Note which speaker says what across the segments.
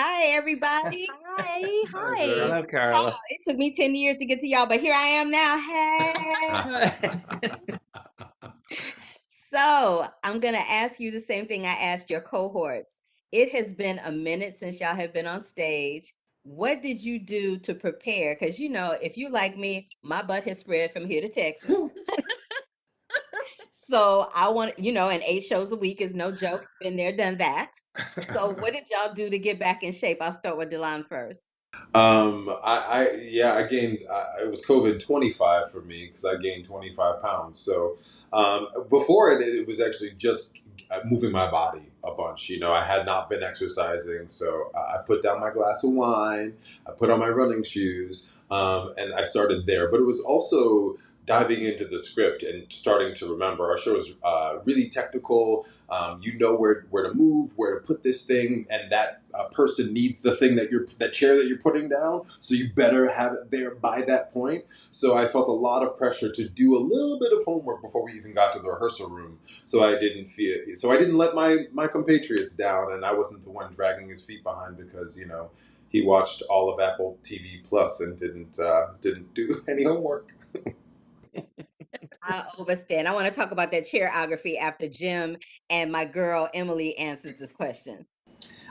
Speaker 1: Hi, everybody.
Speaker 2: Hi,
Speaker 3: Hi,
Speaker 2: hi.
Speaker 3: girl.
Speaker 4: Hello, Carla.
Speaker 1: It took me 10 years to get to y'all, but here I am now. Hey. So I'm going to ask you the same thing I asked your cohorts. It has been a minute since y'all have been on stage. What did you do to prepare? Because, if you like me, my butt has spread from here to Texas. So I want, and 8 shows a week is no joke. Been there, done that. So what did y'all do to get back in shape? I'll start with Delon first.
Speaker 3: I gained. It was COVID 25 for me because I gained 25 pounds. So, before it was actually just moving my body a bunch. I had not been exercising, so I put down my glass of wine. I put on my running shoes, and I started there. But it was also diving into the script and starting to remember. Our show is really technical. You know where to move, where to put this thing, and that person needs the thing that chair that you're putting down. So you better have it there by that point. So I felt a lot of pressure to do a little bit of homework before we even got to the rehearsal room. So I didn't let my compatriots down, and I wasn't the one dragging his feet behind because he watched all of Apple TV Plus and didn't do any homework.
Speaker 1: I overstand. I want to talk about that chairography after Jim and my girl Emily answers this question.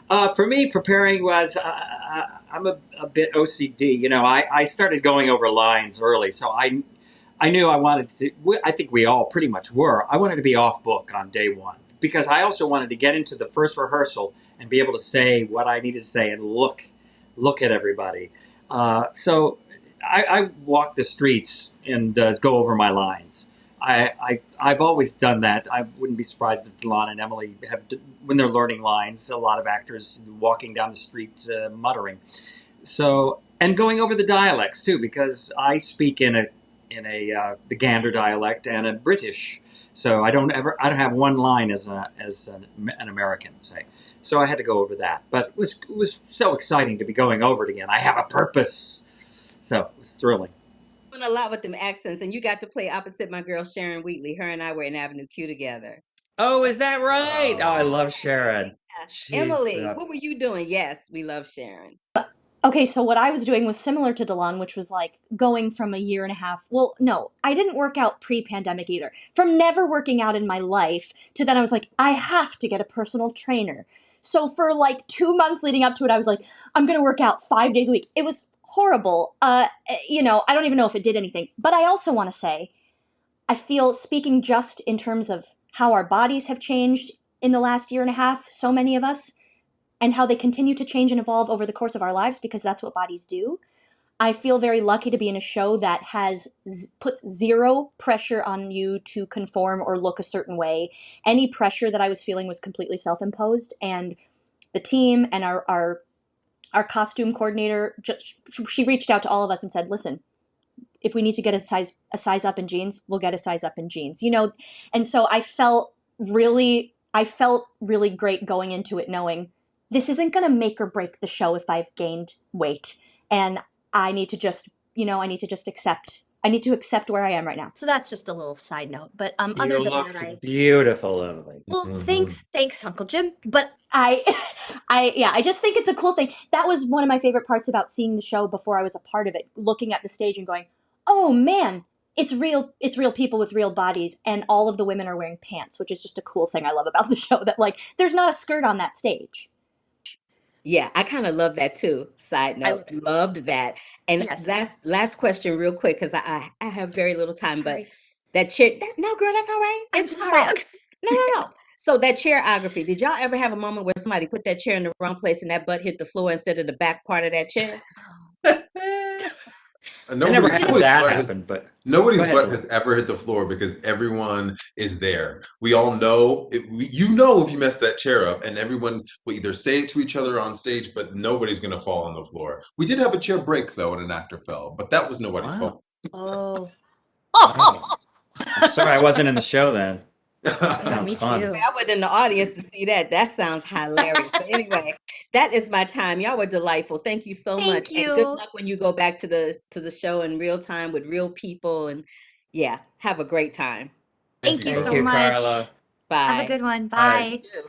Speaker 4: For me, preparing was I'm a bit OCD. I started going over lines early, so I knew I wanted to. I think we all pretty much were. I wanted to be off book on day one because I also wanted to get into the first rehearsal and be able to say what I needed to say and look at everybody. So I walk the streets and go over my lines. I've always done that. I wouldn't be surprised if Delon and Emily have, when they're learning lines, a lot of actors walking down the street muttering. So, and going over the dialects too, because I speak in the Gander dialect and a British. So I don't have one line as an American, say. So I had to go over that. But it was so exciting to be going over it again. I have a purpose. So it was thrilling.
Speaker 1: A lot with them accents, and you got to play opposite my girl Sharon Wheatley. Her and I were in Avenue Q together.
Speaker 4: Oh, is that right? Oh, I love Sharon.
Speaker 1: Emily, what were you doing? Yes, we love Sharon.
Speaker 2: Okay, so what I was doing was similar to Delon, which was like going from a year and a half. Well, no, I didn't work out pre-pandemic either. From never working out in my life to then I was like, I have to get a personal trainer. So for like 2 months leading up to it, I was like, I'm going to work out 5 days a week. It was horrible. I don't even know if it did anything. But I also want to say, I feel, speaking just in terms of how our bodies have changed in the last year and a half, so many of us, and how they continue to change and evolve over the course of our lives, because that's what bodies do. I feel very lucky to be in a show that puts zero pressure on you to conform or look a certain way. Any pressure that I was feeling was completely self-imposed, and the team and our costume coordinator, she reached out to all of us and said, listen, if we need to get a size up in jeans, we'll get a size up in jeans. And so I felt really great going into it, knowing this isn't going to make or break the show if I've gained weight. And I need to just accept where I am right now.
Speaker 5: So that's just a little side note. But
Speaker 4: You
Speaker 5: other than
Speaker 4: look
Speaker 5: that,
Speaker 4: beautiful, Emily.
Speaker 5: well, thanks, Uncle Jim. But
Speaker 2: I just think it's a cool thing. That was one of my favorite parts about seeing the show before I was a part of it, looking at the stage and going, oh man, it's real people with real bodies, and all of the women are wearing pants, which is just a cool thing I love about the show, that like there's not a skirt on that stage.
Speaker 1: Yeah, I kind of love that too. Side note, loved that. And
Speaker 5: yes.
Speaker 1: last question real quick, because I have very little time,
Speaker 5: Sorry.
Speaker 1: but that chair, no girl, that's all right.
Speaker 5: I'm
Speaker 1: It's
Speaker 5: sorry.
Speaker 1: fun. No. So that chairography, did y'all ever have a moment where somebody put that chair in the wrong place and that butt hit the floor instead of the back part of that chair?
Speaker 4: I never had that happen, but
Speaker 3: nobody's butt has ever hit the floor because everyone is there. We all know if you mess that chair up, and everyone will either say it to each other on stage, but nobody's going to fall on the floor. We did have a chair break though, and an actor fell, but that was nobody's fault.
Speaker 5: Oh.
Speaker 4: I'm sorry I wasn't in the show then. That sounds fun.
Speaker 5: Too.
Speaker 1: I wasn't in the audience to see that. That sounds hilarious. But anyway, that is my time. Y'all were delightful. Thank you so much.
Speaker 5: Thank you.
Speaker 1: And good luck when you go back to the show in real time with real people. And yeah, have a great time.
Speaker 5: Thank you so
Speaker 4: Thank you,
Speaker 5: much.
Speaker 4: Carla.
Speaker 1: Bye.
Speaker 5: Have a good one.
Speaker 4: Bye.
Speaker 5: Bye.